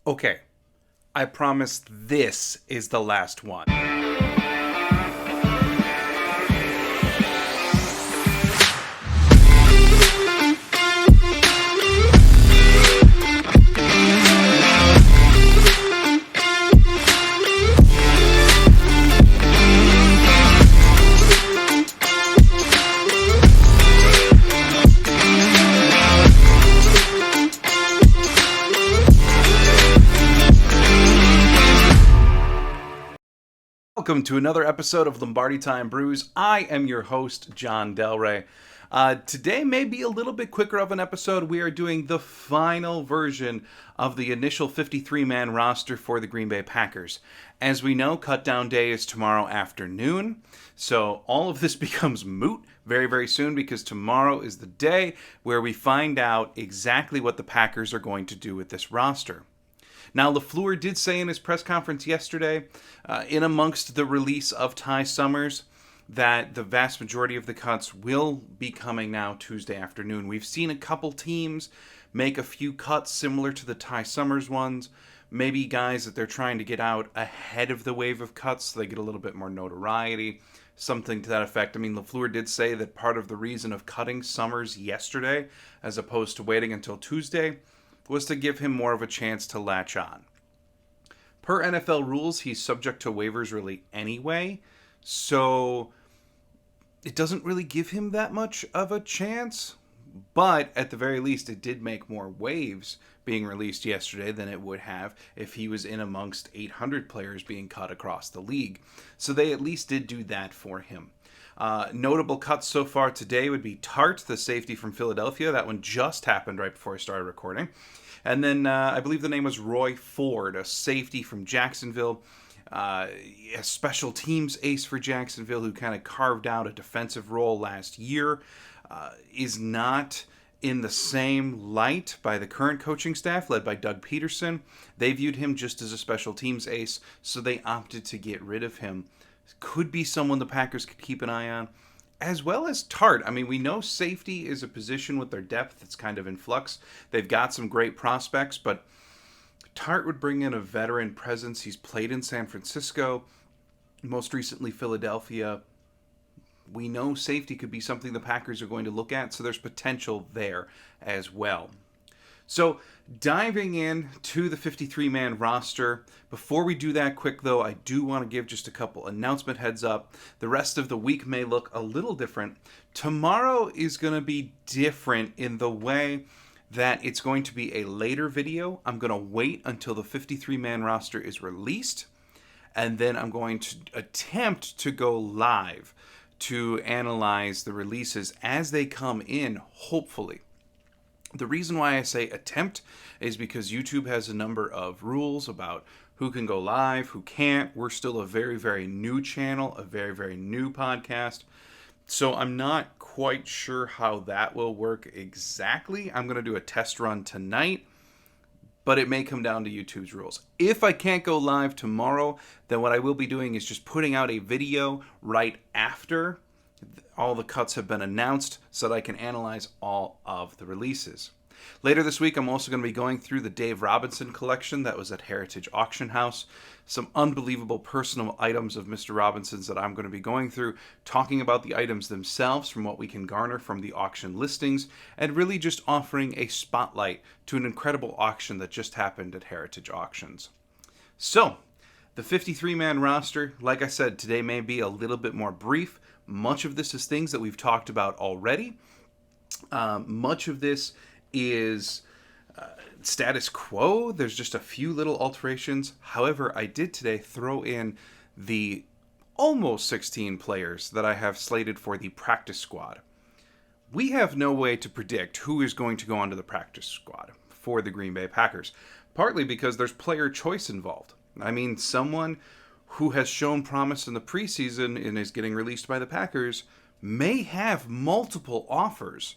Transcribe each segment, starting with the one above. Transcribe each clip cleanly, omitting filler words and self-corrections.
Okay, I promise this is the last one. Welcome to another episode of Lombardi Time Brews. I am your host, John Delray. Today may be a little bit quicker of an episode. We are doing the final version of the initial 53-man roster for the Green Bay Packers. As we know, cutdown day is tomorrow afternoon, so all of this becomes moot very, very soon because tomorrow is the day where we find out exactly what the Packers are going to do with this roster. Now, LaFleur did say in his press conference yesterday, in amongst the release of Ty Summers, that the vast majority of the cuts will be coming now Tuesday afternoon. We've seen a couple teams make a few cuts similar to the Ty Summers ones, maybe guys that they're trying to get out ahead of the wave of cuts so they get a little bit more notoriety, something to that effect. I mean, LaFleur did say that part of the reason of cutting Summers yesterday, as opposed to waiting until Tuesday, was to give him more of a chance to latch on. Per NFL rules, he's subject to waivers really anyway, so it doesn't really give him that much of a chance, but at the very least, it did make more waves being released yesterday than it would have if he was in amongst 800 players being cut across the league. So they at least did do that for him. Notable cuts so far today would be Tart, the safety from Philadelphia. That one just happened right before I started recording. And then I believe the name was Roy Ford, a safety from Jacksonville, a special teams ace for Jacksonville who kind of carved out a defensive role last year, is not in the same light by the current coaching staff led by Doug Peterson. They viewed him just as a special teams ace, so they opted to get rid of him. Could be someone the Packers could keep an eye on, as well as Tart. I mean, we know safety is a position with their depth that's kind of in flux. They've got some great prospects, but Tart would bring in a veteran presence. He's played in San Francisco, most recently Philadelphia. We know safety could be something the Packers are going to look at, so there's potential there as well. So, diving in to the 53-man roster, before we do that quick though, I do want to give just a couple announcement heads up. The rest of the week may look a little different. Tomorrow is going to be different in the way that it's going to be a later video. I'm going to wait until the 53-man roster is released, and then I'm going to attempt to go live to analyze the releases as they come in, hopefully. The reason why I say attempt is because YouTube has a number of rules about who can go live, who can't. We're still a very, very new channel, a very, very new podcast. So I'm not quite sure how that will work exactly. I'm going to do a test run tonight, but it may come down to YouTube's rules. If I can't go live tomorrow, then what I will be doing is just putting out a video right after all the cuts have been announced so that I can analyze all of the releases. Later this week, I'm also going to be going through the Dave Robinson collection that was at Heritage Auction House. Some unbelievable personal items of Mr. Robinson's that I'm going to be going through, talking about the items themselves from what we can garner from the auction listings, and really just offering a spotlight to an incredible auction that just happened at Heritage Auctions. So, the 53-man roster, like I said, today may be a little bit more brief. Much of this is things that we've talked about already. Much of this is status quo. There's just a few little alterations. However, I did today throw in the almost 16 players that I have slated for the practice squad. We have no way to predict who is going to go onto the practice squad for the Green Bay Packers, partly because there's player choice involved. I mean, someone who has shown promise in the preseason and is getting released by the Packers may have multiple offers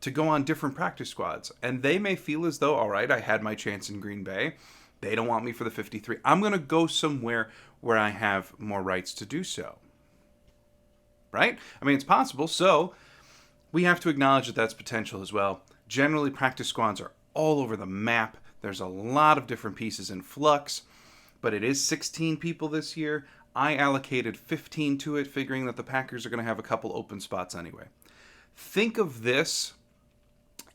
to go on different practice squads. And they may feel as though, all right, I had my chance in Green Bay. They don't want me for the 53. I'm going to go somewhere where I have more rights to do so. Right? I mean, it's possible. So we have to acknowledge that that's potential as well. Generally, practice squads are all over the map. There's a lot of different pieces in flux, but it is 16 people this year. I allocated 15 to it, figuring that the Packers are going to have a couple open spots anyway. Think of this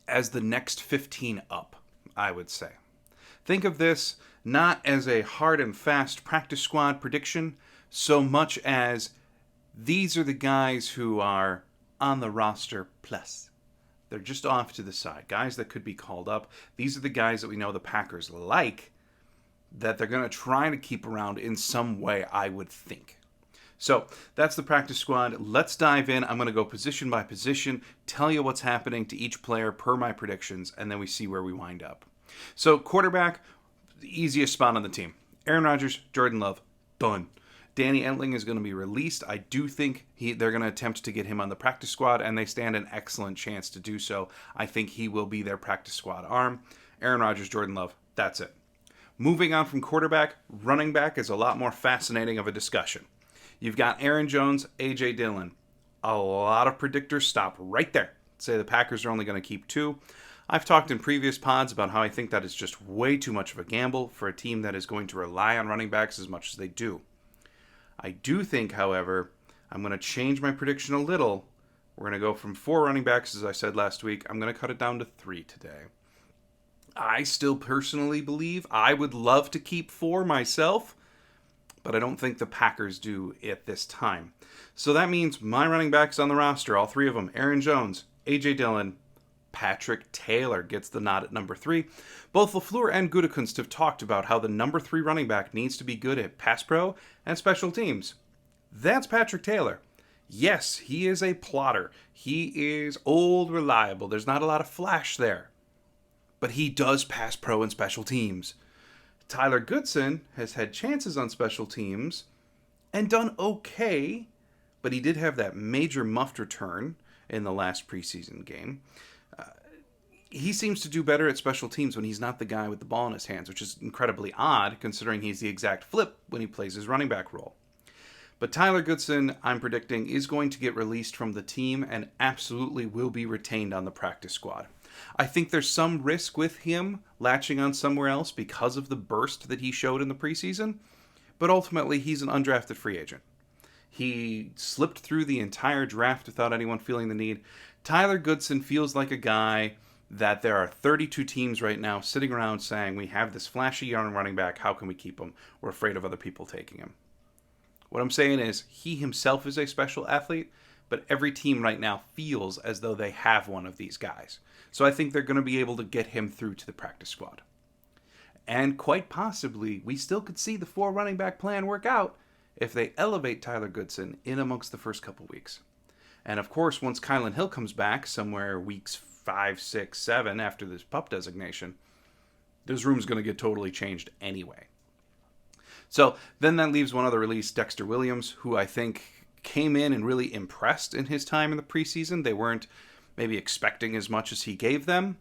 as the next 15 up, I would say. Think of this not as a hard and fast practice squad prediction, so much as these are the guys who are on the roster plus. They're just off to the side. Guys that could be called up. These are the guys that we know the Packers like, that they're going to try to keep around in some way, I would think. So that's the practice squad. Let's dive in. I'm going to go position by position, tell you what's happening to each player per my predictions, and then we see where we wind up. So quarterback, the easiest spot on the team. Aaron Rodgers, Jordan Love, done. Danny Entling is going to be released. I do think they're going to attempt to get him on the practice squad, and they stand an excellent chance to do so. I think he will be their practice squad arm. Aaron Rodgers, Jordan Love, that's it. Moving on from quarterback, running back is a lot more fascinating of a discussion. You've got Aaron Jones, A.J. Dillon. A lot of predictors stop right there. Say the Packers are only going to keep 2. I've talked in previous pods about how I think that is just way too much of a gamble for a team that is going to rely on running backs as much as they do. I do think, however, I'm going to change my prediction a little. We're going to go from 4 running backs, as I said last week. I'm going to cut it down to 3 today. I still personally believe I would love to keep 4 myself, but I don't think the Packers do at this time. So that means my running backs on the roster, all 3 of them, Aaron Jones, A.J. Dillon, Patrick Taylor gets the nod at number 3. Both LaFleur and Gutekunst have talked about how the number 3 running back needs to be good at pass pro and special teams. That's Patrick Taylor. Yes, he is a plotter. He is old, reliable. There's not a lot of flash there. But he does pass pro and special teams. Tyler Goodson has had chances on special teams and done okay, but he did have that major muffed return in the last preseason game. He seems to do better at special teams when he's not the guy with the ball in his hands, which is incredibly odd considering he's the exact flip when he plays his running back role. But Tyler Goodson, I'm predicting, is going to get released from the team and absolutely will be retained on the practice squad. I think there's some risk with him latching on somewhere else because of the burst that he showed in the preseason, but ultimately he's an undrafted free agent. He slipped through the entire draft without anyone feeling the need. Tyler Goodson feels like a guy that there are 32 teams right now sitting around saying, we have this flashy young running back, how can we keep him? We're afraid of other people taking him. What I'm saying is, he himself is a special athlete, but every team right now feels as though they have one of these guys. So I think they're going to be able to get him through to the practice squad. And quite possibly, we still could see the 4 running back plan work out if they elevate Tyler Goodson in amongst the first couple weeks. And of course, once Kylan Hill comes back, somewhere weeks 5, 6, 7 after this PUP designation, this room's going to get totally changed anyway. So then that leaves one other release, Dexter Williams, who I think came in and really impressed in his time in the preseason. They weren't maybe expecting as much as he gave them,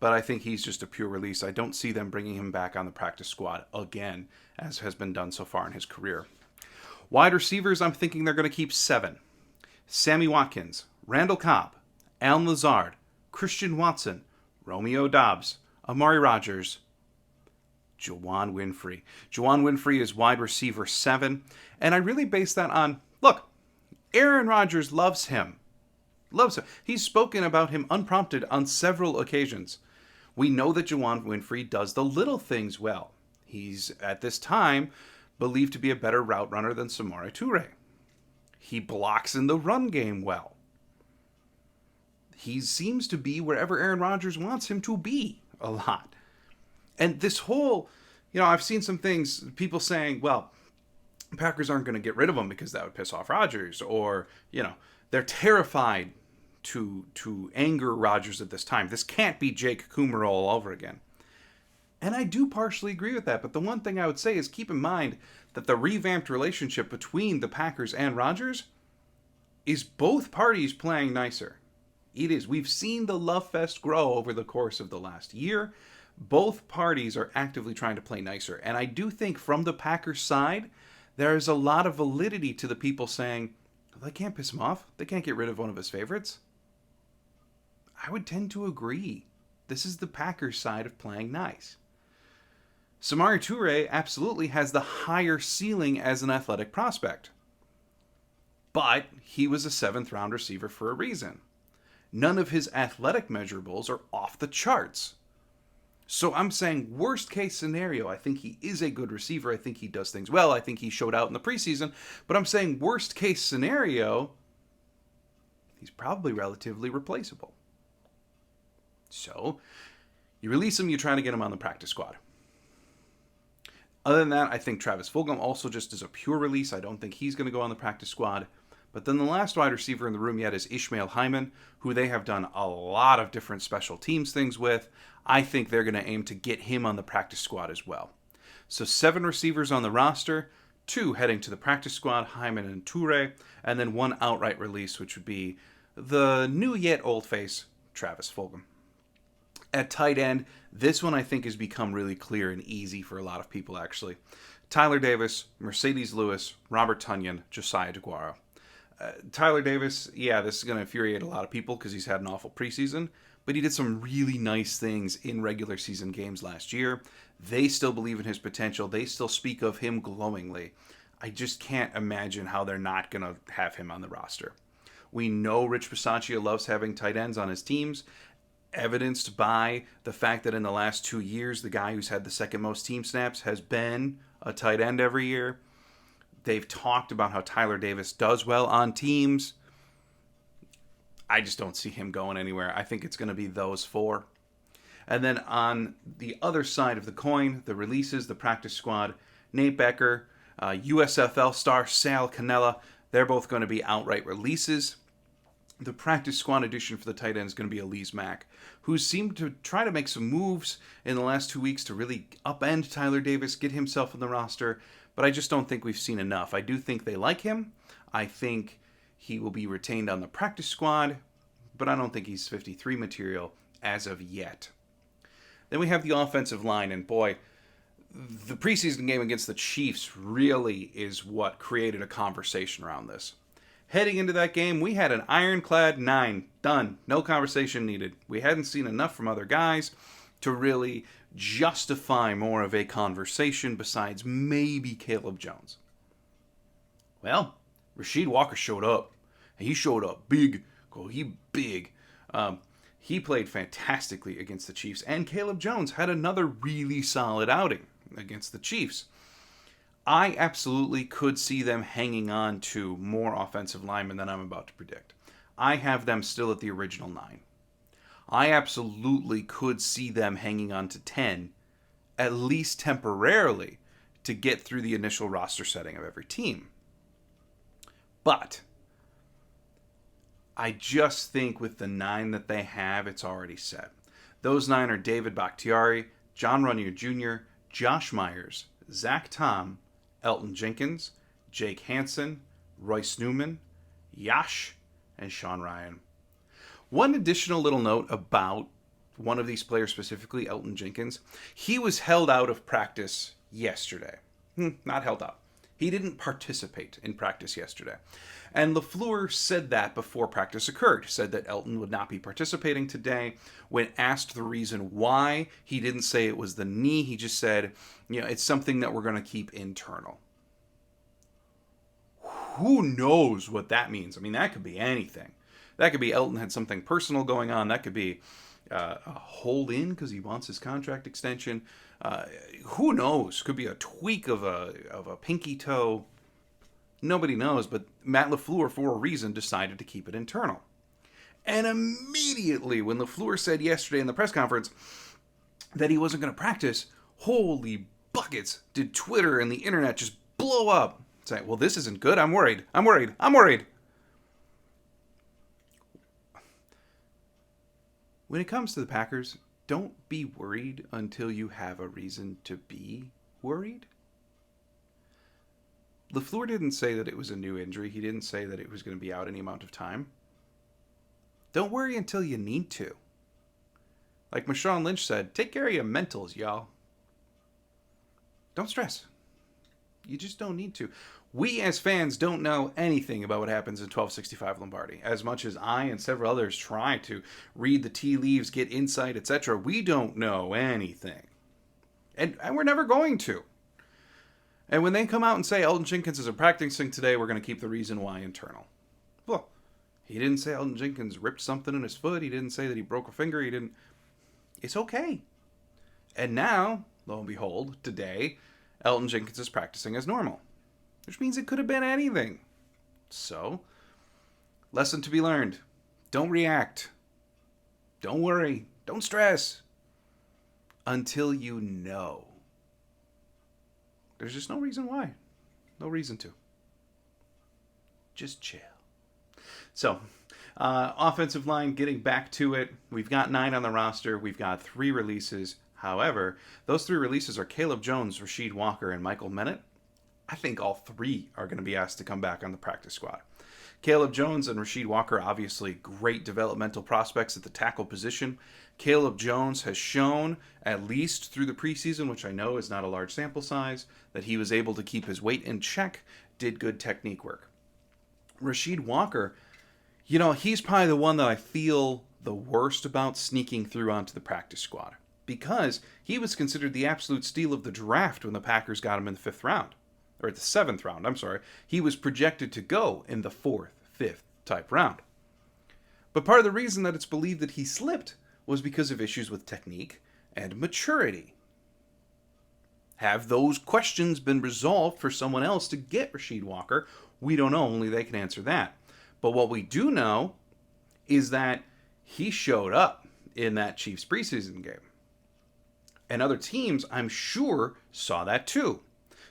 but I think he's just a pure release. I don't see them bringing him back on the practice squad again, as has been done so far in his career. Wide receivers, I'm thinking they're going to keep 7. Sammy Watkins, Randall Cobb, Allen Lazard, Christian Watson, Romeo Doubs, Amari Rodgers, Juwan Winfrey. Juwan Winfrey is wide receiver 7, and I really base that on, look, Aaron Rodgers loves him. Loves him. He's spoken about him unprompted on several occasions. We know that Juwan Winfrey does the little things well. He's, at this time, believed to be a better route runner than Samori Toure. He blocks in the run game well. He seems to be wherever Aaron Rodgers wants him to be a lot. And this whole, I've seen some things, people saying, well, Packers aren't going to get rid of him because that would piss off Rodgers, or, they're terrified to anger Rodgers at this time. This can't be Jake Coomer all over again. And I do partially agree with that, but the one thing I would say is keep in mind that the revamped relationship between the Packers and Rodgers is both parties playing nicer. It is. We've seen the love fest grow over the course of the last year. Both parties are actively trying to play nicer. And I do think from the Packers side, there is a lot of validity to the people saying, well, they can't piss him off. They can't get rid of one of his favorites. I would tend to agree. This is the Packers side of playing nice. Samori Toure absolutely has the higher ceiling as an athletic prospect. But he was a 7th-round receiver for a reason. None of his athletic measurables are off the charts. So I'm saying worst case scenario, I think he is a good receiver. I think he does things well. I think he showed out in the preseason. But I'm saying worst case scenario, he's probably relatively replaceable. So you release him, you try to get him on the practice squad. Other than that, I think Travis Fulgham also just is a pure release. I don't think he's going to go on the practice squad. But then the last wide receiver in the room yet is Ishmael Hyman, who they have done a lot of different special teams things with. I think they're going to aim to get him on the practice squad as well. So 7 receivers on the roster, 2 heading to the practice squad, Hyman and Toure, and then 1 outright release, which would be the new yet old face, Travis Fulgham. At tight end, this one I think has become really clear and easy for a lot of people actually. Tyler Davis, Mercedes Lewis, Robert Tonyan, Josiah DeGuara. Tyler Davis, yeah, this is going to infuriate a lot of people because he's had an awful preseason, but he did some really nice things in regular season games last year. They still believe in his potential. They still speak of him glowingly. I just can't imagine how they're not going to have him on the roster. We know Rich Bisaccia loves having tight ends on his teams, evidenced by the fact that in the last 2 years, the guy who's had the second most team snaps has been a tight end every year. They've talked about how Tyler Davis does well on teams. I just don't see him going anywhere. I think it's going to be those 4. And then on the other side of the coin, the releases, the practice squad, Nate Becker, USFL star Sal Cannella, they're both going to be outright releases. The practice squad addition for the tight end is going to be Elise Mack, who seemed to try to make some moves in the last 2 weeks to really upend Tyler Davis, get himself on the roster, but I just don't think we've seen enough. I do think they like him. I think he will be retained on the practice squad, but I don't think he's 53 material as of yet. Then we have the offensive line, and boy, the preseason game against the Chiefs really is what created a conversation around this. Heading into that game, we had an ironclad 9. Done. No conversation needed. We hadn't seen enough from other guys to really justify more of a conversation besides maybe Caleb Jones. Well, Rasheed Walker showed up. He showed up big. He played fantastically against the Chiefs, and Caleb Jones had another really solid outing against the Chiefs. I absolutely could see them hanging on to more offensive linemen than I'm about to predict. I have them still at the original 9. I absolutely could see them hanging on to 10, at least temporarily, to get through the initial roster setting of every team. But I just think with the 9 that they have, it's already set. Those 9 are David Bakhtiari, John Runyan Jr., Josh Myers, Zach Tom, Elton Jenkins, Jake Hansen, Royce Newman, Yash, and Sean Ryan. One additional little note about one of these players specifically, Elton Jenkins. He was held out of practice yesterday. Not held out. He didn't participate in practice yesterday. And LaFleur said that before practice occurred. Said that Elton would not be participating today. When asked the reason why, he didn't say it was the knee. He just said, it's something that we're going to keep internal. Who knows what that means? I mean, that could be anything. That could be Elton had something personal going on. That could be a hold in because he wants his contract extension. Who knows? Could be a tweak of a pinky toe. Nobody knows, but Matt LaFleur, for a reason, decided to keep it internal. And immediately, when LaFleur said yesterday in the press conference that he wasn't going to practice, holy buckets, did Twitter and the internet just blow up. Saying, well, this isn't good. I'm worried. When it comes to the Packers, don't be worried until you have a reason to be worried. LaFleur didn't say that it was a new injury. He didn't say that it was going to be out any amount of time. Don't worry until you need to. Like Marshawn Lynch said, take care of your mentals, y'all. Don't stress. You just don't need to. We as fans don't know anything about what happens in 1265 Lombardi. As much as I and several others try to read the tea leaves, get insight, etc., we don't know anything. And we're never going to. And when they come out and say Elton Jenkins isn't practicing today, we're going to keep the reason why internal. Well, he didn't say Elton Jenkins ripped something in his foot. He didn't say that he broke a finger. He didn't. It's okay. And now, lo and behold, today, Elton Jenkins is practicing as normal, which means it could have been anything. So, lesson to be learned. Don't react. Don't worry. Don't stress. Until you know. There's just no reason why. No reason to. Just chill. So, offensive line, getting back to it. We've got 9 on the roster. We've got 3 releases. However, those 3 releases are Caleb Jones, Rasheed Walker, and Michael Menet. I think all 3 are going to be asked to come back on the practice squad. Caleb Jones and Rasheed Walker, obviously great developmental prospects at the tackle position. Caleb Jones has shown, at least through the preseason, which I know is not a large sample size, that he was able to keep his weight in check, did good technique work. Rasheed Walker, he's probably the one that I feel the worst about sneaking through onto the practice squad, because he was considered the absolute steal of the draft when the Packers got him in the 5th round. Or the 7th round, I'm sorry. He was projected to go in the 4th, 5th type round. But part of the reason that it's believed that he slipped was because of issues with technique and maturity. Have those questions been resolved for someone else to get Rasheed Walker? We don't know, only they can answer that. But what we do know is that he showed up in that Chiefs preseason game. And other teams, I'm sure, saw that too.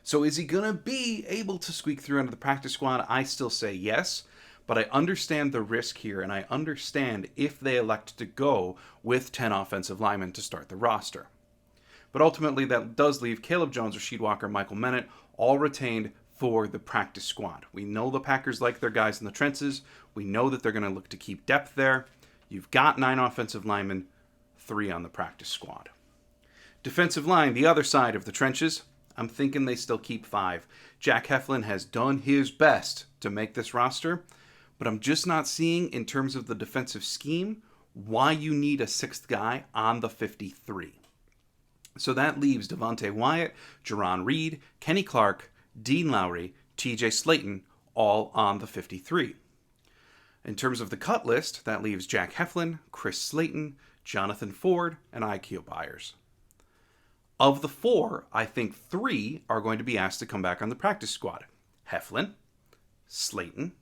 So is he going to be able to squeak through into the practice squad? I still say yes, but I understand the risk here, and I understand if they elect to go with 10 offensive linemen to start the roster. But ultimately, that does leave Caleb Jones, Rasheed Walker, Michael Menet, all retained for the practice squad. We know the Packers like their guys in the trenches. We know that they're going to look to keep depth there. You've got 9 offensive linemen, 3 on the practice squad. Defensive line, the other side of the trenches. I'm thinking they still keep 5. Jack Heflin has done his best to make this roster, but I'm just not seeing, in terms of the defensive scheme, why you need a 6th guy on the 53. So that leaves Devontae Wyatt, Jerron Reed, Kenny Clark, Dean Lowry, TJ Slayton, all on the 53. In terms of the cut list, that leaves Jack Heflin, Chris Slayton, Jonathan Ford, and Ikeo Byers. Of the 4, I think 3 are going to be asked to come back on the practice squad. Heflin, Slayton,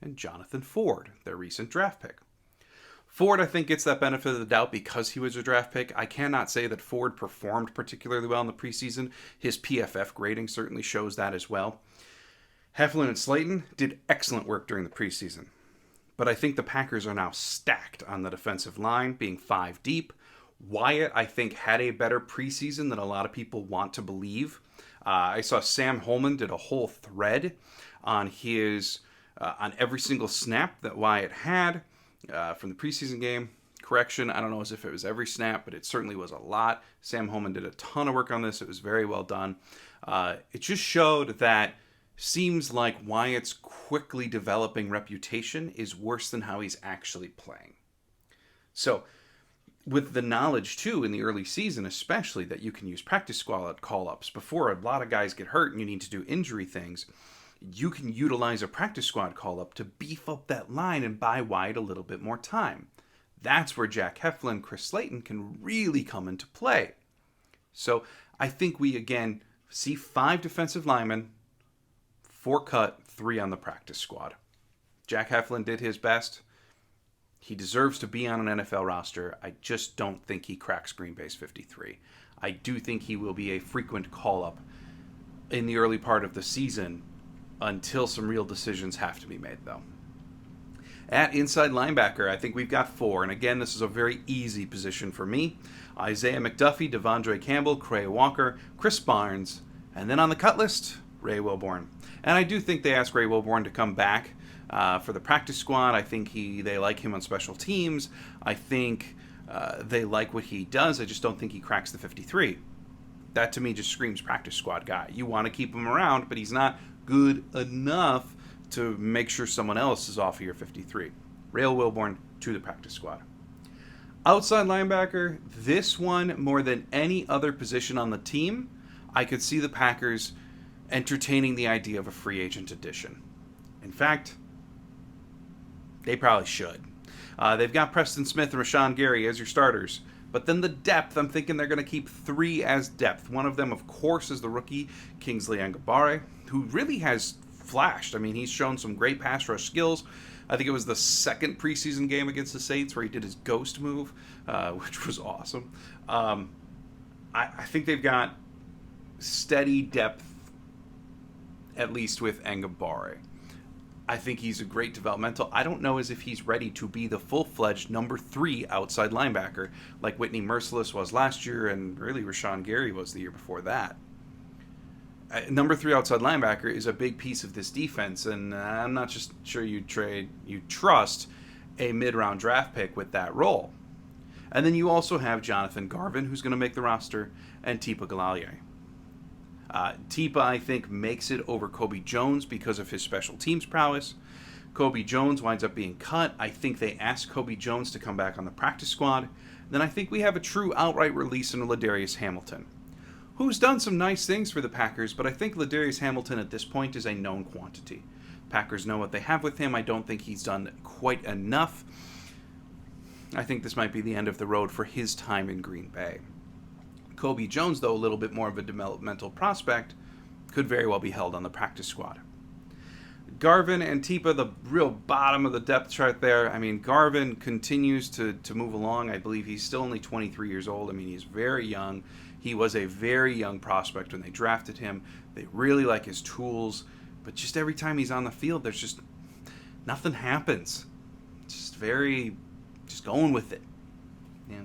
and Jonathan Ford, their recent draft pick. Ford, I think, gets that benefit of the doubt because he was a draft pick. I cannot say that Ford performed particularly well in the preseason. His PFF grading certainly shows that as well. Heflin and Slayton did excellent work during the preseason. But I think the Packers are now stacked on the defensive line, being 5 deep. Wyatt, I think, had a better preseason than a lot of people want to believe. I saw Sam Holman did a whole thread on his on every single snap that Wyatt had from the preseason game. Correction, I don't know as if it was every snap, but it certainly was a lot. Sam Holman did a ton of work on this. It was very well done. It just showed that seems like Wyatt's quickly developing reputation is worse than how he's actually playing. So, with the knowledge, too, in the early season, especially, that you can use practice squad call-ups before a lot of guys get hurt and you need to do injury things, you can utilize a practice squad call-up to beef up that line and buy Wyatt a little bit more time. That's where Jack Heflin, Chris Slayton can really come into play. So I think we, again, see 5 defensive linemen, 4 cut, 3 on the practice squad. Jack Heflin did his best. He deserves to be on an NFL roster. I just don't think he cracks Green Bay's 53. I do think he will be a frequent call-up in the early part of the season until some real decisions have to be made, though. At inside linebacker, I think we've got 4. And again, this is a very easy position for me. Isaiah McDuffie, Devondre Campbell, Quay Walker, Chris Barnes, and then on the cut list, Ray Wilborn. And I do think they asked Ray Wilborn to come back for the practice squad. I think they like him on special teams. I think they like what he does. I just don't think he cracks the 53. That to me just screams practice squad guy. You want to keep him around, but he's not good enough to make sure someone else is off of your 53. Ray Wilborn to the practice squad. Outside linebacker, this one, more than any other position on the team, I could see the Packers entertaining the idea of a free agent addition. In fact, they probably should. They've got Preston Smith and Rashawn Gary as your starters. But then the depth, I'm thinking they're going to keep 3 as depth. One of them, of course, is the rookie Kingsley Enagbare, who really has flashed. I mean, he's shown some great pass rush skills. I think it was the second preseason game against the Saints where he did his ghost move, which was awesome. I think they've got steady depth, at least with Enagbare. I think he's a great developmental. I don't know as if he's ready to be the full-fledged number 3 outside linebacker like Whitney Merciless was last year and really Rashawn Gary was the year before that. Number 3 outside linebacker is a big piece of this defense, and I'm not just sure you trust a mid-round draft pick with that role. And then you also have Jonathan Garvin, who's going to make the roster, and Tipa Galeai. Tipa, I think, makes it over Kobe Jones because of his special teams prowess. Kobe Jones winds up being cut. I think they asked Kobe Jones to come back on the practice squad. Then I think we have a true outright release in Ladarius Hamilton, who's done some nice things for the Packers, but I think Ladarius Hamilton at this point is a known quantity. Packers know what they have with him. I don't think he's done quite enough. I think this might be the end of the road for his time in Green Bay. Kobe Jones, though a little bit more of a developmental prospect, could very well be held on the practice squad. Garvin and Tipa, the real bottom of the depth chart there. I mean, Garvin continues to move along. I believe he's still only 23 years old. I mean, he's very young. He was a very young prospect when they drafted him. They really like his tools, but just every time he's on the field, there's just nothing happens. Just going with it. Yeah.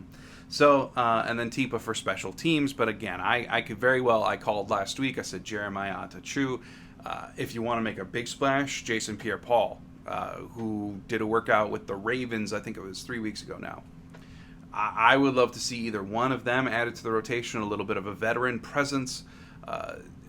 So, and then Tipa for special teams. But again, I called last week. I said Jeremiah Atachu. If you want to make a big splash, Jason Pierre-Paul, who did a workout with the Ravens, I think it was 3 weeks ago now. I would love to see either one of them added to the rotation, a little bit of a veteran presence.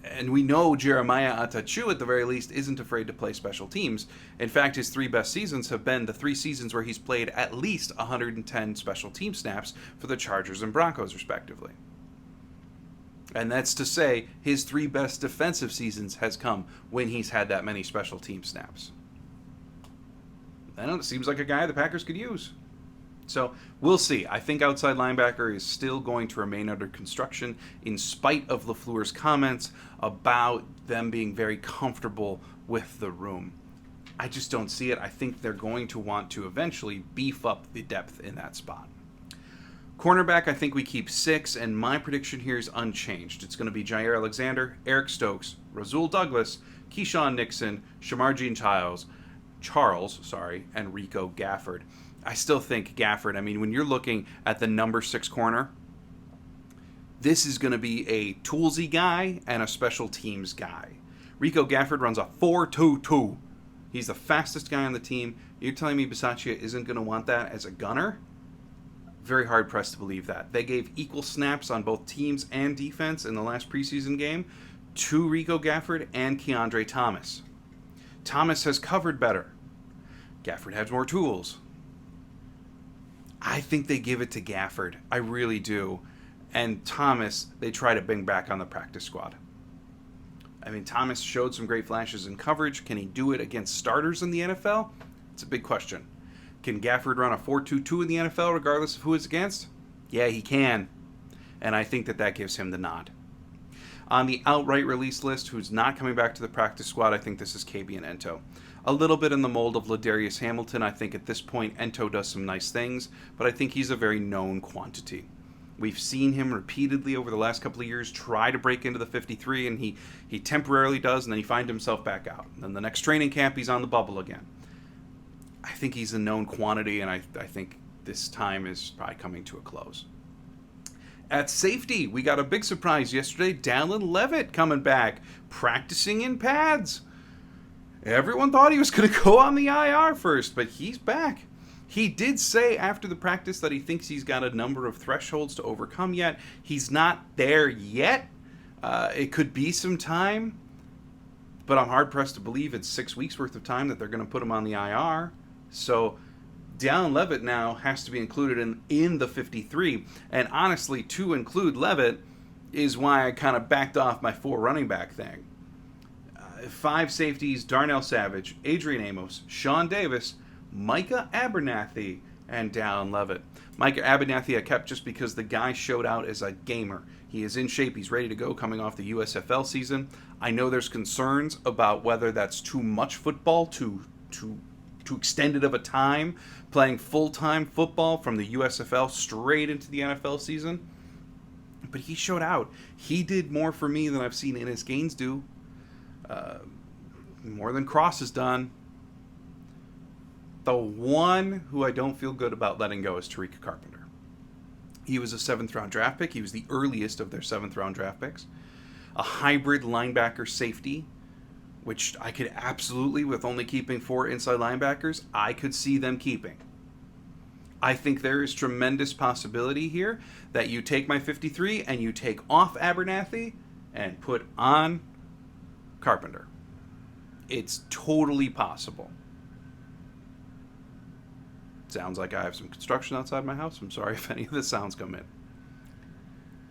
And we know Jeremiah Atachu, at the very least, isn't afraid to play special teams. In fact, his 3 best seasons have been the 3 seasons where he's played at least 110 special team snaps for the Chargers and Broncos, respectively. And that's to say, his 3 best defensive seasons has come when he's had that many special team snaps. It seems like a guy the Packers could use. So, we'll see. I think outside linebacker is still going to remain under construction in spite of LaFleur's comments about them being very comfortable with the room. I just don't see it. I think they're going to want to eventually beef up the depth in that spot. Cornerback, I think we keep 6, and my prediction here is unchanged. It's going to be Jair Alexander, Eric Stokes, Rasul Douglas, Keyshawn Nixon, Shamar Jean-Charles, and Rico Gafford. I still think Gafford, I mean, when you're looking at the number 6 corner, this is going to be a toolsy guy and a special teams guy. Rico Gafford runs a 4.22. He's the fastest guy on the team. You're telling me Bisaccia isn't going to want that as a gunner? Very hard pressed to believe that. They gave equal snaps on both teams and defense in the last preseason game to Rico Gafford and Keandre Thomas. Thomas has covered better. Gafford has more tools. I think they give it to Gafford. I really do. And Thomas, they try to bring back on the practice squad. I mean, Thomas showed some great flashes in coverage. Can he do it against starters in the NFL? It's a big question. Can Gafford run a 4.22 in the NFL regardless of who it's against? Yeah, he can. And I think that gives him the nod. On the outright release list, who's not coming back to the practice squad, I think this is KB and Ento. A little bit in the mold of Ladarius Hamilton. I think at this point, Ento does some nice things, but I think he's a very known quantity. We've seen him repeatedly over the last couple of years try to break into the 53, and he temporarily does, and then he finds himself back out. And then the next training camp, he's on the bubble again. I think he's a known quantity, and I think this time is probably coming to a close. At safety, we got a big surprise yesterday. Dallin Levitt coming back, practicing in pads. Everyone thought he was going to go on the IR first, but he's back. He did say after the practice that he thinks he's got a number of thresholds to overcome yet. He's not there yet. It could be some time, but I'm hard-pressed to believe it's 6 weeks worth of time that they're going to put him on the IR. So Dallin Levitt now has to be included in the 53. And honestly, to include Levitt is why I kind of backed off my 4 running back thing. 5 safeties: Darnell Savage, Adrian Amos, Sean Davis, Micah Abernathy, and Dallin Levitt. Micah Abernathy I kept just because the guy showed out as a gamer. He is in shape. He's ready to go coming off the USFL season. I know there's concerns about whether that's too much football, too extended of a time, playing full-time football from the USFL straight into the NFL season. But he showed out. He did more for me than I've seen Innis Gaines do. More than Cross has done. The one who I don't feel good about letting go is Tarika Carpenter. He was a 7th-round draft pick. He was the earliest of their 7th-round draft picks. A hybrid linebacker safety, which I could absolutely, with only keeping 4 inside linebackers, I could see them keeping. I think there is tremendous possibility here that you take my 53 and you take off Abernathy and put on Carpenter. It's totally possible. Sounds like I have some construction outside my house. I'm sorry if any of the sounds come in.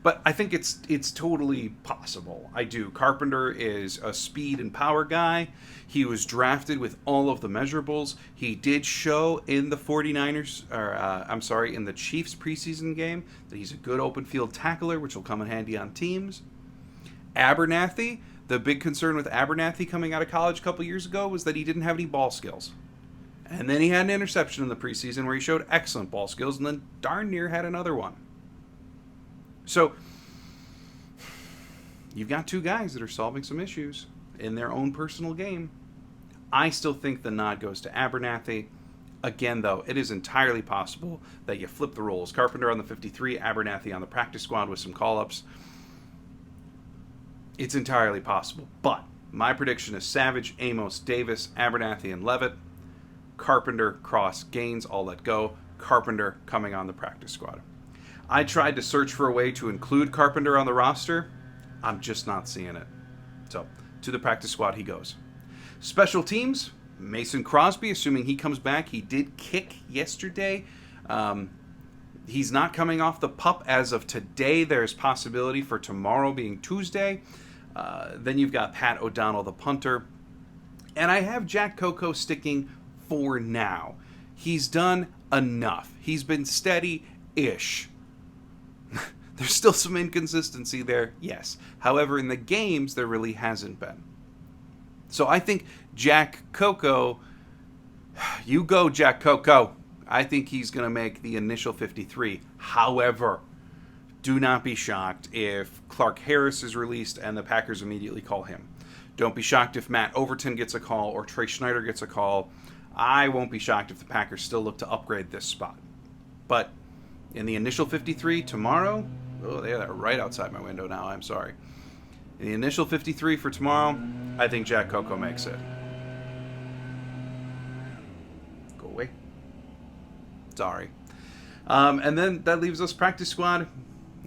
But I think it's totally possible. I do. Carpenter is a speed and power guy. He was drafted with all of the measurables. He did show in the 49ers, in the Chiefs preseason game that he's a good open field tackler, which will come in handy on teams. Abernathy, the big concern with Abernathy coming out of college a couple years ago was that he didn't have any ball skills. And then he had an interception in the preseason where he showed excellent ball skills and then darn near had another one. So, you've got 2 guys that are solving some issues in their own personal game. I still think the nod goes to Abernathy. Again, though, it is entirely possible that you flip the roles. Carpenter on the 53, Abernathy on the practice squad with some call-ups. It's entirely possible. But my prediction is Savage, Amos, Davis, Abernathy, and Levitt. Carpenter, Cross, Gaines, all let go. Carpenter coming on the practice squad. I tried to search for a way to include Carpenter on the roster. I'm just not seeing it. So, to the practice squad he goes. Special teams, Mason Crosby, assuming he comes back. He did kick yesterday. He's not coming off the PUP as of today. There's possibility for tomorrow being Tuesday. Then you've got Pat O'Donnell, the punter. And I have Jack Coco sticking for now. He's done enough. He's been steady-ish. There's still some inconsistency there, yes. However, in the games, there really hasn't been. So I think Jack Coco, you go Jack Coco. I think he's going to make the initial 53. However, do not be shocked if Clark Harris is released and the Packers immediately call him. Don't be shocked if Matt Overton gets a call or Trey Schneider gets a call. I won't be shocked if the Packers still look to upgrade this spot. But in the initial 53 tomorrow, oh, they're right outside my window now, I'm sorry. In the initial 53 for tomorrow, I think Jack Coco makes it. Go away. Sorry. And then that leaves us practice squad.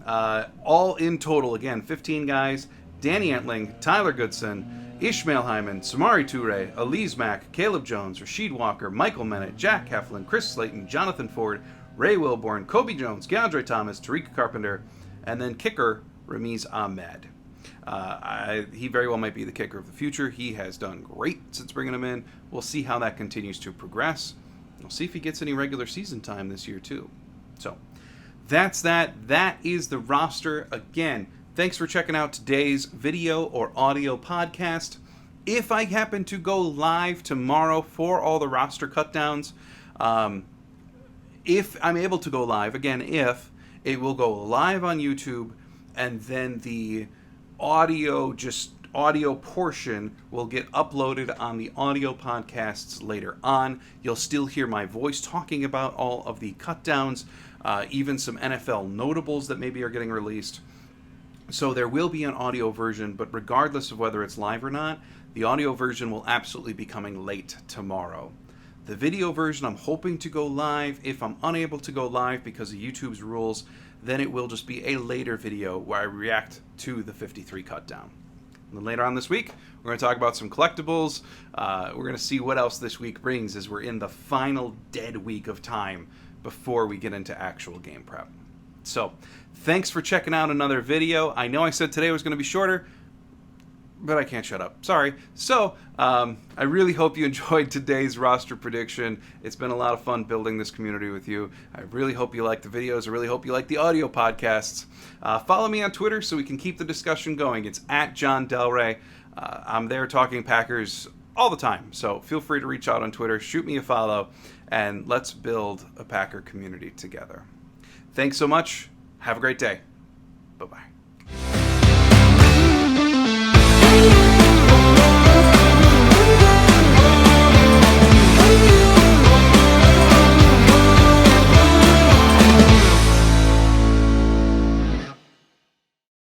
All in total, again, 15 guys. Danny Entling, Tyler Goodson, Ishmael Hyman, Samari Toure, Elise Mack, Caleb Jones, Rasheed Walker, Michael Mennett, Jack Heflin, Chris Slayton, Jonathan Ford, Ray Wilborn, Kobe Jones, Keandre Thomas, Tarika Carpenter, and then kicker, Ramiz Ahmed. He very well might be the kicker of the future. He has done great since bringing him in. We'll see how that continues to progress. We'll see if he gets any regular season time this year, too. So, that's that. That is the roster. Again, thanks for checking out today's video or audio podcast. If I happen to go live tomorrow for all the roster cutdowns, if I'm able to go live, again, if, it will go live on YouTube, and then the audio portion will get uploaded on the audio podcasts later on. You'll still hear my voice talking about all of the cutdowns, even some NFL notables that maybe are getting released. So there will be an audio version, but regardless of whether it's live or not, the audio version will absolutely be coming late tomorrow. The video version, I'm hoping to go live. If I'm unable to go live because of YouTube's rules, then it will just be a later video where I react to the 53 cutdown. And then later on this week, we're going to talk about some collectibles. We're going to see what else this week brings as we're in the final dead week of time before we get into actual game prep. So, thanks for checking out another video. I know I said today was going to be shorter, but I can't shut up. Sorry. So, I really hope you enjoyed today's roster prediction. It's been a lot of fun building this community with you. I really hope you like the videos. I really hope you like the audio podcasts. Follow me on Twitter so we can keep the discussion going. It's at John Delray. I'm there talking Packers all the time. So feel free to reach out on Twitter, shoot me a follow, and let's build a Packer community together. Thanks so much. Have a great day. Bye-bye.